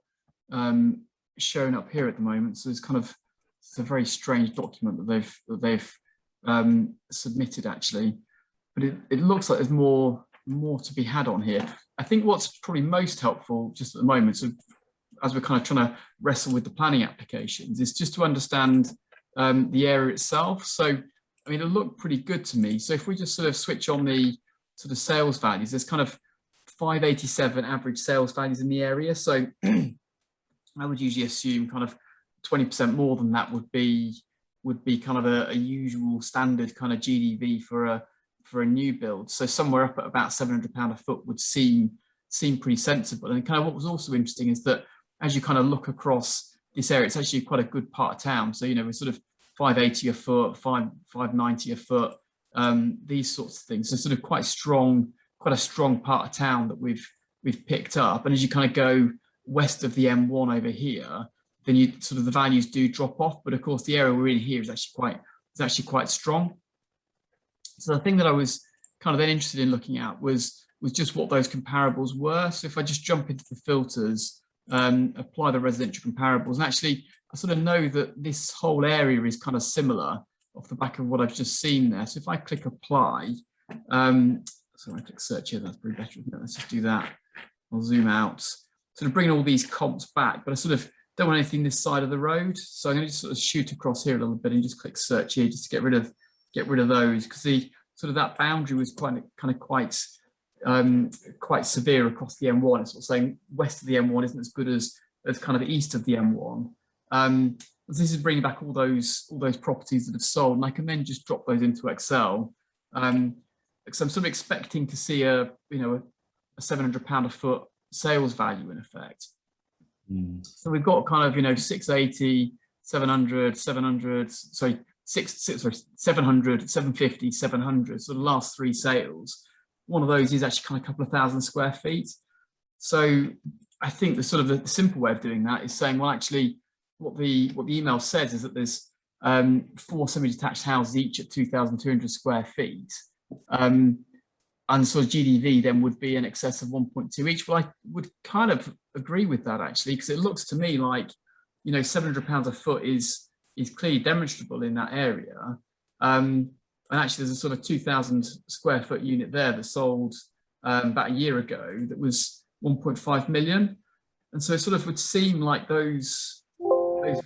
shown up here at the moment. So it's kind of, it's a very strange document that they've submitted actually, but it looks like there's more to be had on here. I think what's probably most helpful just at the moment, so as we're kind of trying to wrestle with the planning applications, is just to understand the area itself. So I mean, it looked pretty good to me. So if we just sort of switch on the sort of sales values, there's kind of 587 average sales values in the area. So I would usually assume kind of 20% more than that would be kind of a usual standard kind of GDV for a new build. So somewhere up at about £700 a foot would seem pretty sensible. And kind of what was also interesting is that as you kind of look across this area, it's actually quite a good part of town. So, you know, we're sort of 580 a foot, 590 a foot, these sorts of things. So sort of quite a strong part of town that we've picked up. And as you kind of go west of the M1 over here, then you sort of the values do drop off. But of course, the area we're in here is actually quite strong. So the thing that I was kind of then interested in looking at was just what those comparables were. So if I just jump into the filters, apply the residential comparables, and actually I sort of know that this whole area is kind of similar off the back of what I've just seen there. So if I click apply, so I click search here, that's pretty better, isn't it? Let's just do that. I'll zoom out, sort of bringing all these comps back, but I sort of don't want anything this side of the road. So I'm going to just sort of shoot across here a little bit and just click search here just to get rid of those, because the sort of that boundary was quite severe across the M1. It's sort of saying west of the M1 isn't as good as kind of east of the M1. This is bringing back all those properties that have sold, and I can then just drop those into Excel. Because I'm sort of expecting to see a £700 a foot sales value in effect. So we've got kind of 680, 700, 700, sorry, 700, 750, 700. So the last three sales, one of those is actually kind of a couple of thousand square feet. So I think the sort of the simple way of doing that is saying, well, actually, what the email says is that there's 4 semi-detached houses each at 2,200 square feet, and sort of GDV then would be in excess of 1.2 each. Well, I would kind of agree with that actually, because it looks to me like £700 a foot is clearly demonstrable in that area. And actually, there's a sort of 2,000 square foot unit there that sold about a year ago that was 1.5 million, and so it sort of would seem like those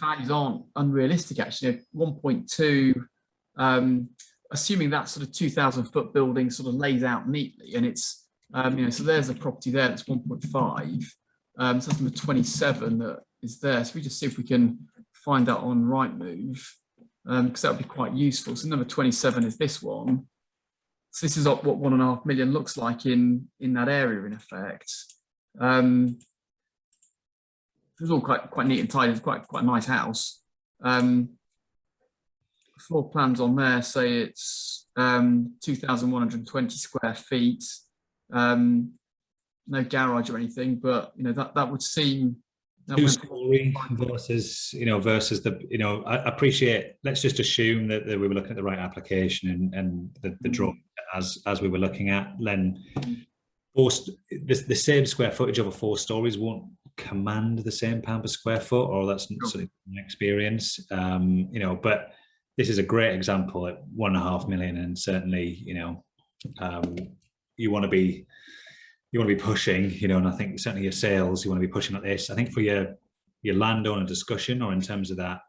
values aren't unrealistic actually. 1.2, assuming that sort of 2,000 foot building sort of lays out neatly, and it's so there's a property there that's 1.5, so that's number 27 that is there. So we just see if we can find that on Rightmove, because that would be quite useful. So number 27 is this one. So this is what 1.5 million looks like in that area in effect. It's all quite neat and tidy. It's quite a nice house. Floor plans on there say it's 2,120 square feet. No garage or anything, but that would seem.
Two-story versus the I appreciate. Let's just assume that we were looking at the right application and the drawing as we were looking at. Then the same square footage over 4 stories won't command the same pound per square foot, or that's sort of my experience. But this is a great example at 1.5 million, and certainly you want to be pushing, and I think certainly your sales, you want to be pushing like this. I think for your landowner discussion, or in terms of that,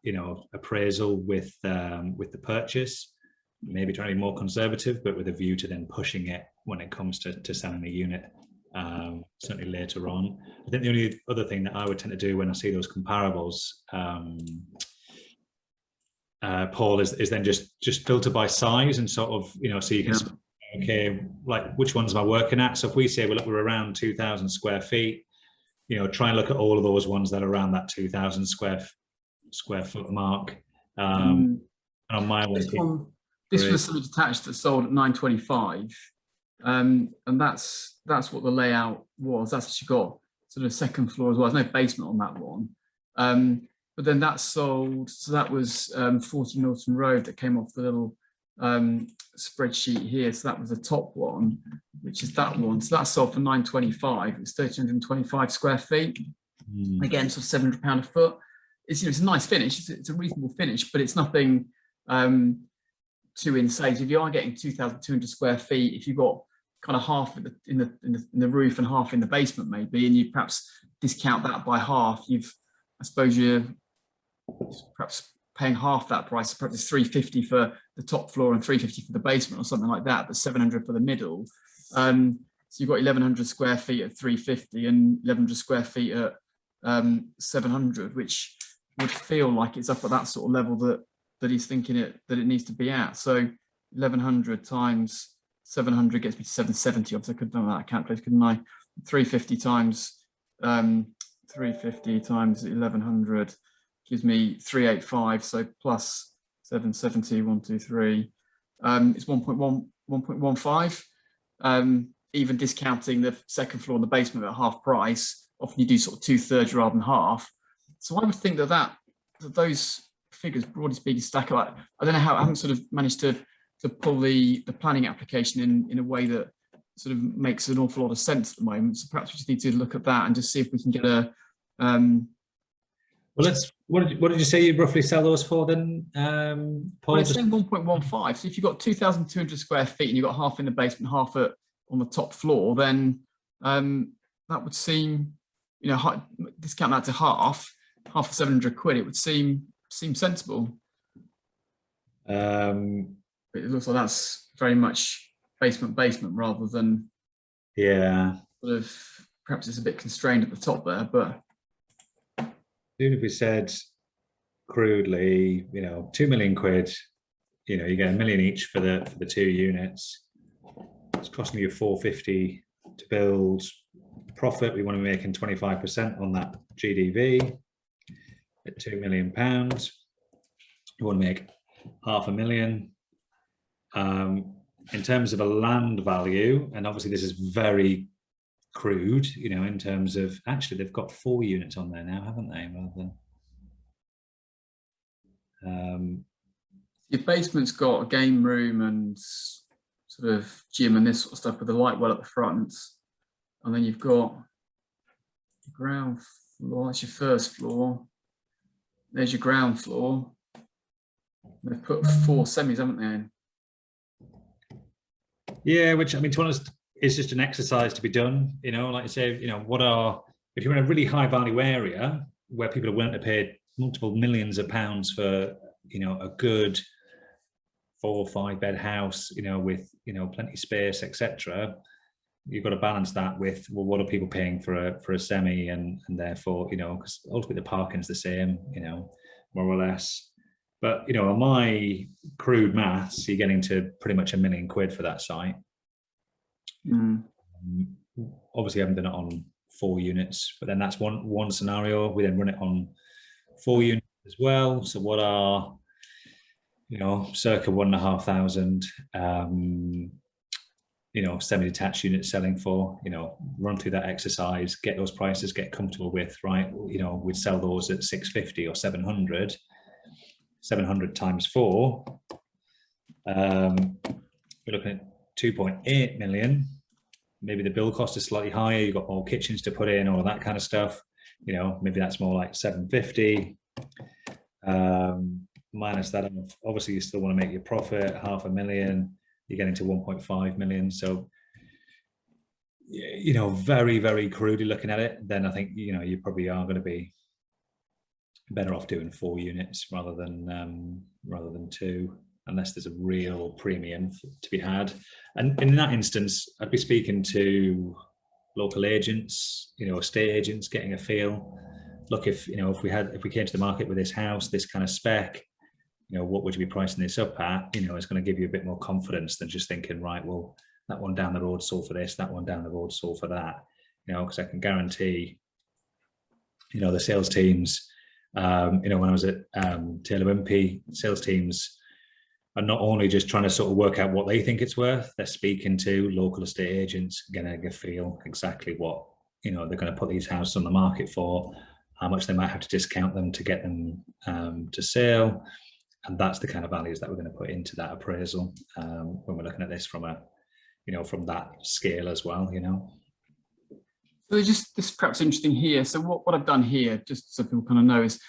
appraisal with the purchase, maybe trying to be more conservative, but with a view to then pushing it when it comes to selling a unit. certainly later on. I think the only other thing that I would tend to do when I see those comparables, Paul, is then just filter by size and sort of, you know, so you can, okay, like which ones am I working at? So if we say, well, look, we're around 2,000 square feet, you know, try and look at all of those ones that are around that 2,000 square foot mark. And on my one,
this was something detached that sold at 925, and that's what the layout was. That's what you got, sort of second floor as well. There's no basement on that one, but then that sold. So that was 40 Milton Road that came off the little spreadsheet here. So that was the top one, which is that one. So that sold for 925. It was 1,325 square feet. Again, sort of £700 a foot. It's, you know, it's a nice finish. It's a reasonable finish, but it's nothing too insane. So if you are getting 2,200 square feet, if you've got kind of half in the roof and half in the basement, maybe, and you perhaps discount that by half, I suppose you're perhaps paying half that price. Perhaps it's 350 for the top floor and 350 for the basement or something like that, but 700 for the middle. So you've got 1,100 square feet at 350 and 1,100 square feet at 700, which would feel like it's up at that sort of level that he's thinking it needs to be at. So 1,100 times 700 gets me to 770. Obviously, I could have done that calculator, couldn't I? 350 times 1,100 gives me 385. So plus 770, 1, 2, 3. It's 1.15. Even discounting the second floor and the basement at half price, often you do sort of 2/3 rather than half. So I would think that those figures, broadly speaking, stack up. I don't know how. I haven't sort of managed to pull the planning application in a way that sort of makes an awful lot of sense at the moment. So perhaps we just need to look at that and just see if we can get a.
Well, what did you say you roughly sell those for then, Paul?
Well, it's saying 1.15. So if you've got 2,200 square feet and you've got half in the basement, half on the top floor, then that would seem, you know, discount that to half for 700 quid. It would seem sensible. It looks like that's very much basement rather than,
yeah,
sort of, perhaps it's a bit constrained at the top there, but
even if we said crudely, you know, 2 million quid, you know, you get 1 million each for the 2 units. It's costing you 450 to build. Profit, we want to be making 25% on that GDV at £2 million. You want to make $500,000. In terms of a land value, and obviously this is very crude, you know, in terms of, actually they've got 4 units on there now, haven't they? Rather than
your basement's got a game room and sort of gym and this sort of stuff with the light well at the front, and then you've got the ground floor. That's your first floor. There's your ground floor. They've put 4 semis, haven't they?
Yeah, which, I mean, to be honest, it's just an exercise to be done. You know, like I say, you know, if you're in a really high value area where people are willing to pay multiple millions of pounds for, you know, a good 4 or 5 bed house, you know, with, you know, plenty of space, etc. You've got to balance that with, well, what are people paying for a semi, and therefore, you know, because ultimately the parking's the same, you know, more or less. But, you know, on my crude maths, you're getting to pretty much £1 million for that site. Obviously, I haven't done it on 4 units, but then that's one scenario. We then run it on 4 units as well. So what are, you know, circa 1,500, you know, semi-detached units selling for, you know, run through that exercise, get those prices, get comfortable with, right? You know, we'd sell those at 650 or 700. 700 times 4, we're looking at 2.8 million. Maybe the build cost is slightly higher. You've got more kitchens to put in, all that kind of stuff. You know, maybe that's more like 750. Minus that, obviously you still want to make your profit, $500,000. You're getting to 1.5 million. So, you know, very, very crudely looking at it, then I think, you know, you probably are going to be better off doing 4 units rather than 2, unless there's a real premium to be had. And in that instance, I'd be speaking to local agents, estate agents, getting a feel. Look, if we came to the market with this house, this kind of spec, what would you be pricing this up at? It's going to give you a bit more confidence than just thinking, right, well, that one down the road sold for this, that one down the road sold for that. Because I can guarantee, the sales teams, when I was at Taylor Wimpey, sales teams are not only just trying to sort of work out what they think it's worth, they're speaking to local estate agents, getting a feel exactly what, they're going to put these houses on the market for, how much they might have to discount them to get them to sale. And that's the kind of values that we're going to put into that appraisal when we're looking at this from from that scale as well,
So just this perhaps interesting here. So what I've done here, just so people kind of know, is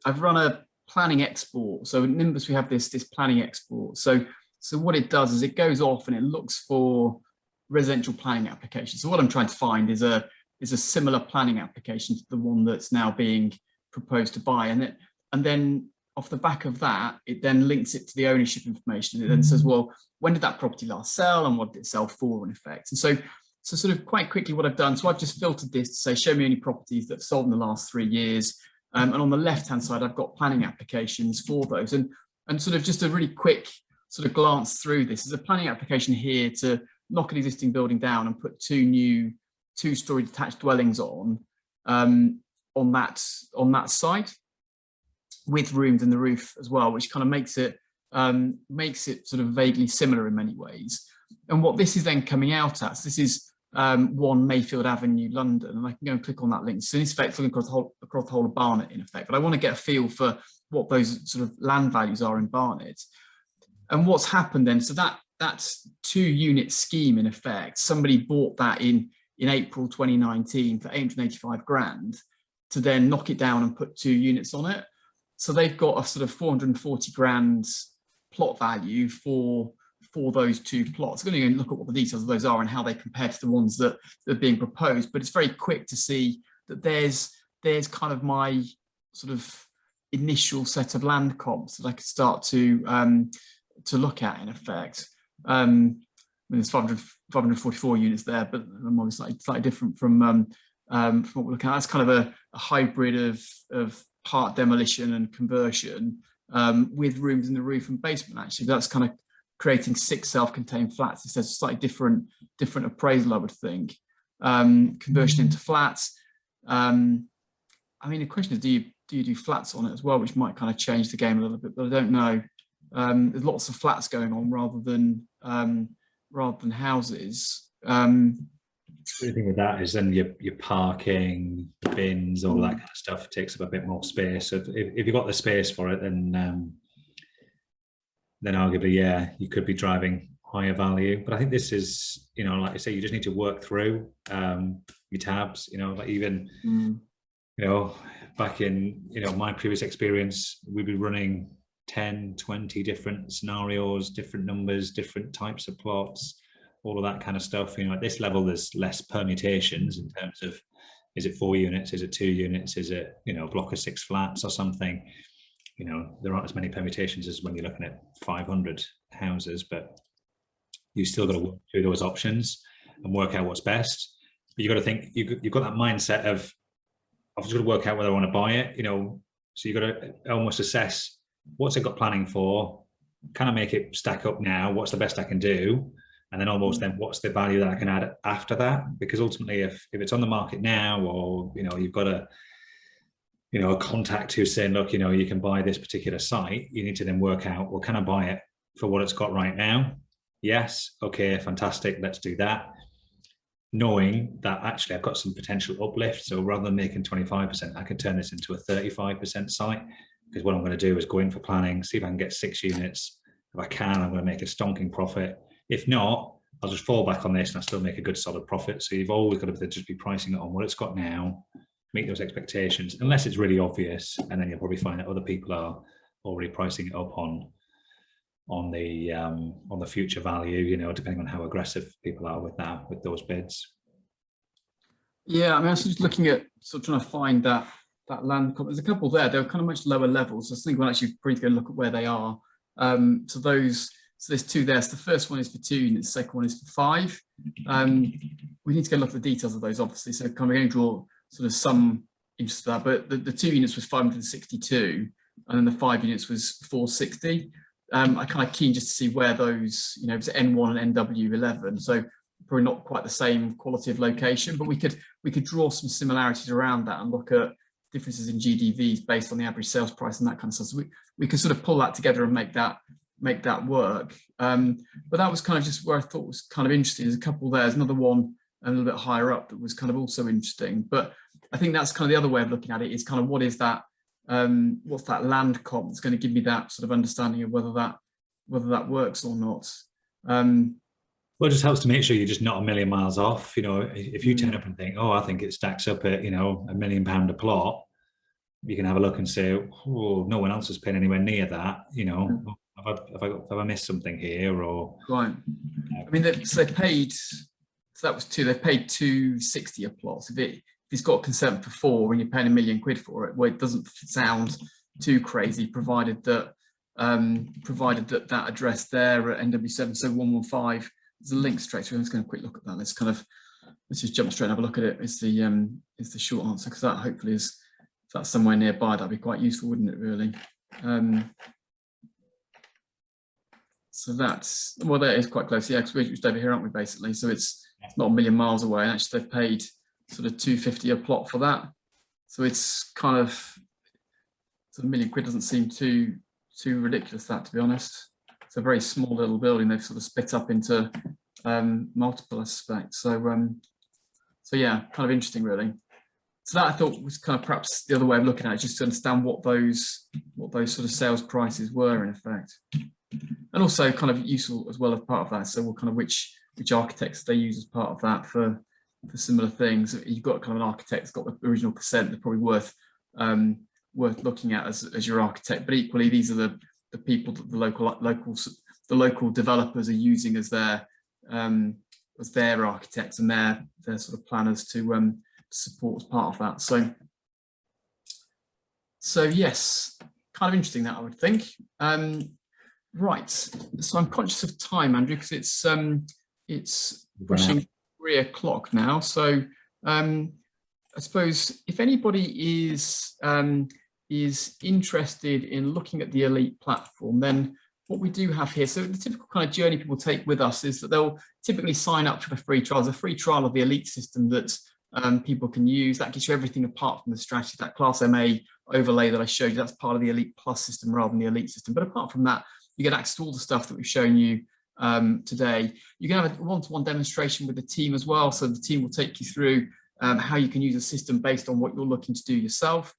I've run a planning export. So in Nimbus, we have this planning export. So what it does is it goes off and it looks for residential planning applications. So what I'm trying to find is a similar planning application to the one that's now being proposed to buy. And then off the back of that, it then links it to the ownership information. It then says, well, when did that property last sell and what did it sell for in effect? And so sort of quite quickly what I've done, so I've just filtered this to say, show me any properties that have sold in the last 3 years. And on the left-hand side, I've got planning applications for those. And sort of just a really quick sort of glance through this. There's a planning application here to knock an existing building down and put 2 new 2-story detached dwellings on that site, with rooms in the roof as well, which kind of makes it sort of vaguely similar in many ways. And what this is then coming out at, so this is 1 Mayfield Avenue, London, and I can go and click on that link. So in effect, looking across the whole of Barnet in effect, but I want to get a feel for what those sort of land values are in Barnet. And what's happened then, so that's 2-unit scheme in effect. Somebody bought that in April 2019 for 885 grand to then knock it down and put 2 units on it. So they've got a sort of 440 grand plot value for those 2 plots. I'm going to look at what the details of those are and how they compare to the ones that are being proposed. But it's very quick to see that there's kind of my sort of initial set of land comps that I could start to look at in effect. There's 544 units there, but I'm obviously slightly different from what we're looking at. That's kind of a hybrid of part demolition and conversion with rooms in the roof and basement. Actually, that's kind of creating 6 self-contained flats. It's a slightly different appraisal, I would think. Conversion into flats. I mean, the question is, do you do flats on it as well, which might kind of change the game a little bit, but I don't know. There's lots of flats going on rather than houses.
The thing with that is then your parking, bins, all that kind of stuff takes up a bit more space. So if you've got the space for it, then arguably, yeah, you could be driving higher value. But I think this is, like I say, you just need to work through your tabs. Like even, back in my previous experience, we'd be running 10, 20 different scenarios, different numbers, different types of plots, all of that kind of stuff. At this level, there's less permutations in terms of, is it 4 units? Is it 2 units? Is it, a block of 6 flats or something? There aren't as many permutations as when you're looking at 500 houses, but you still got to work through those options and work out what's best. But you've got to think, you've got that mindset of, I've just got to work out whether I want to buy it, so you've got to almost assess what's it got planning for, can I make it stack up now, what's the best I can do, and then almost then what's the value that I can add after that. Because ultimately, if it's on the market now, or you've got a contact who's saying, look, you can buy this particular site, you need to then work out, well, can I buy it for what it's got right now? Yes, okay, fantastic, let's do that. Knowing that actually I've got some potential uplift, so rather than making 25%, I can turn this into a 35% site, because what I'm going to do is go in for planning, see if I can get 6 units. If I can, I'm going to make a stonking profit. If not, I'll just fall back on this and I still make a good solid profit. So you've always got to just be pricing it on what it's got now, meet those expectations, unless it's really obvious, and then you'll probably find that other people are already pricing it up on the future value, depending on how aggressive people are with those bids. Yeah,
I mean, I was just looking at sort of trying to find that land. There's a couple there. They're kind of much lower levels. So I think we'll actually pretty go look at where they are. So those So there's two there. So the first one is for 2 units, the second one is for 5. We need to go look at the details of those, obviously. So kind of going to draw sort of some interest of that. But the 2 units was 562, and then the 5 units was 460. I kind of keen just to see where those, you know, it was N1 and NW11. So probably not quite the same quality of location, but we could draw some similarities around that and look at differences in GDVs based on the average sales price and that kind of stuff. So we can sort of pull that together and make that work. But that was kind of just where I thought was kind of interesting. There's a couple there. There's another one a little bit higher up that was kind of also interesting. But I think that's kind of the other way of looking at it, is kind of what is that, what's that land comp that's going to give me that sort of understanding of whether that works or not.
Well, it just helps to make sure you're just not a million miles off. You know, if you turn up and think, oh, I think it stacks up at, you know, £1 million a plot, you can have a look and say, oh, no one else is paying anywhere near that. You know, have I missed something here? Or
right. I mean, they paid. So that was they paid 260 a plot. So if it's got consent for 4 and you're paying £1 million for it, well, it doesn't sound too crazy, provided that that address there at NW7, so 115. There's a link straight through. I'm just going to quick look at that. Let's just jump straight and have a look at it. Is the short answer, because that hopefully is, if that's somewhere nearby, that'd be quite useful, wouldn't it, really? So that's, well, that is quite close. Yeah, because we're just over here, aren't we, basically? So it's not a million miles away. And actually, they've paid sort of 250 a plot for that. So it's kind of, so £1 million doesn't seem too ridiculous, that, to be honest. It's a very small little building. They've sort of split up into multiple, I suspect. So yeah, kind of interesting, really. So that I thought was kind of perhaps the other way of looking at it, just to understand what those sort of sales prices were in effect, and also kind of useful as well as part of that. So what kind of which architects they use as part of that for similar things. You've got kind of an architect that's got the original consent. They're probably worth looking at as your architect. But equally, these are the people that the local developers are using as their architects and their sort of planners to support as part of that. So yes, kind of interesting, that, I would think. Right, so I'm conscious of time, Andrew, because it's pushing 3 o'clock now. So I suppose if anybody is interested in looking at the Elite platform, then what we do have here, so the typical kind of journey people take with us is that they'll typically sign up for the free trial. There's a free trial of the Elite system that people can use. That gives you everything apart from the strategy. That Class MA overlay that I showed you, that's part of the Elite Plus system rather than the Elite system. But apart from that, you get access to all the stuff that we've shown you today. You can have a one-to-one demonstration with the team as well. So the team will take you through how you can use a system based on what you're looking to do yourself.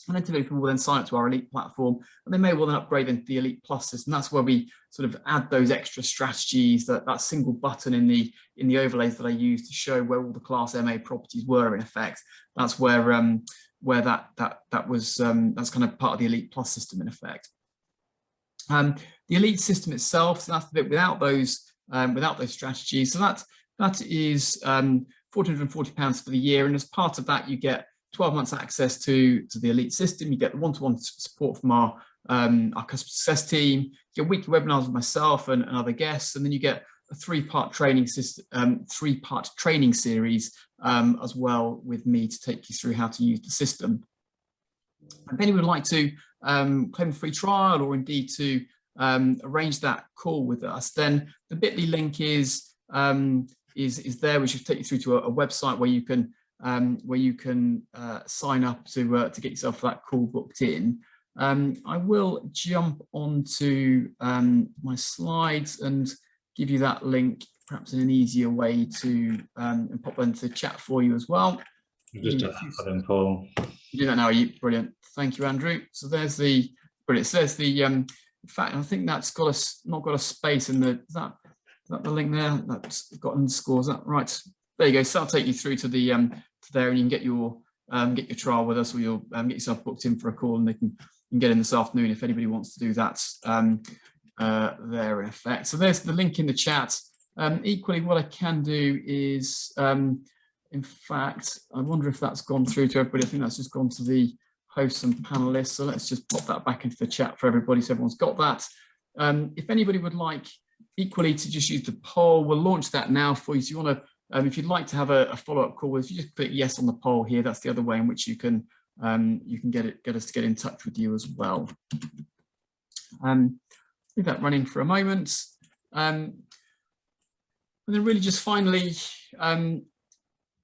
And then typically people will then sign up to our Elite platform, and they may well then upgrade into the Elite Plus system. That's where we sort of add those extra strategies, that single button in the overlays that I used to show where all the Class MA properties were in effect. That's where that was that's kind of part of the Elite Plus system in effect. The Elite system itself, so that's the bit without those strategies. So that is £440 for the year, and as part of that, you get 12 months access to the Elite system. You get one-to-one support from our customer success team. You get weekly webinars with myself and other guests, and then you get a 3-part training system, 3-part training series as well with me to take you through how to use the system. If anyone would like to claim a free trial, or indeed to arrange that call with us, then the bit.ly link is there, which will take you through to a website where you can sign up to get yourself that call booked in. I will jump onto my slides and give you that link, perhaps in an easier way, to and pop that into the chat for you as well.
Just done that for them, Paul.
You do that now, are you? Brilliant. Thank you, Andrew. So there's the brilliant. So there's the in fact, I think that's not got a space in the. Is that the link there? That's got underscores. Is that right? There you go. So I'll take you through to the to there, and you can get your trial with us, or you'll get yourself booked in for a call, and you can get in this afternoon if anybody wants to do that there in effect. So there's the link in the chat. Equally, what I can do is, in fact, I wonder if that's gone through to everybody. I think that's just gone to the hosts and panelists. So let's just pop that back into the chat for everybody, so everyone's got that. If anybody would like equally to just use the poll, we'll launch that now for you. So you want to, if you'd like to have a follow-up call, if you just click yes on the poll here, that's the other way in which you can get us to get in touch with you as well. Leave that running for a moment. And then really just finally,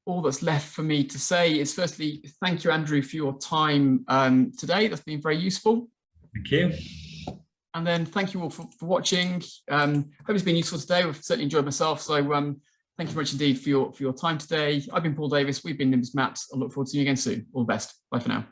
all that's left for me to say is firstly, thank you, Andrew, for your time today. That's been very useful.
Thank you.
And then thank you all for watching. Hope it's been useful today. I've certainly enjoyed myself. So thank you very much indeed for your time today. I've been Paul Davis. We've been Nimbus Maps. I look forward to seeing you again soon. All the best. Bye for now.